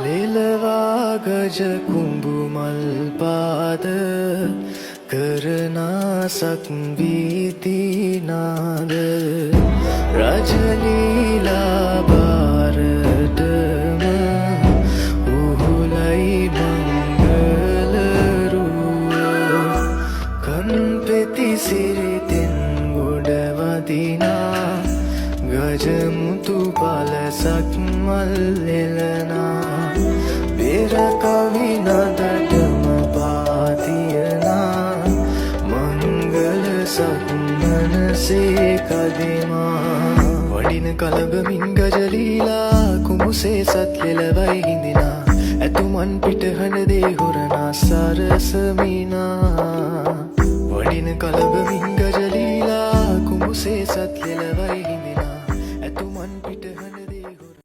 ලෙලවා ගජ කුඹු මල් පාද කරනාසක් වීතිනාද රජලීලා බාරටම උහුලයි මංගලරුව කන්පෙති සිරිතෙන් ගොඩවදිනා ගජමුතු පලසක් මල් එලනා පෙර කවි නදටම පාතියනා මංගල සක්මනසේ කදිමා වඩින කලබමින් ගජලීලා කුමුසේ සත් ලෙලවයි හිඳිනා ඇතුමන් පිටහඬ දේ හොරනා සරසමිනා වඩින කලබමින් ගජලීලා කුමුසේ සත් ලෙලවයි හිඳිනා